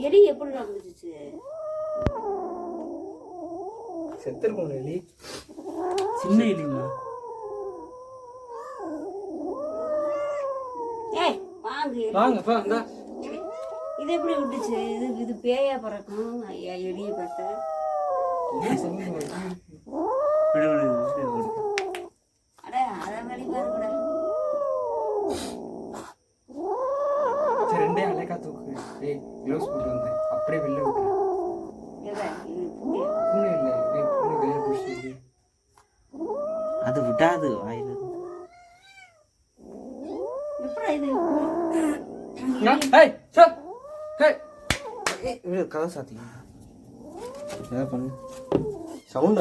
எலி எப்படி நடந்துச்சு? செத்துருக்கும் எலி, சின்ன எலிமா. ஏய் வாங்க வாங்கப்பா. இந்த இது எப்படி விட்டுச்சு? இது பேயா பறக்கும். ஐயா எலியை பார்த்தா அட அதை வெளியே கூட ரெண்டே அலைக்கா தூக்கு. ஏய் க்ளோஸ் போட்டு வந்து அப்படியே வெளில விட்டு. பூனை இல்லை, பூனை வெளியே பிடிச்சி அது விடாது வாயில. எப்படி இது? கதை சாத்திங்க பண்ணு சவுண்ட்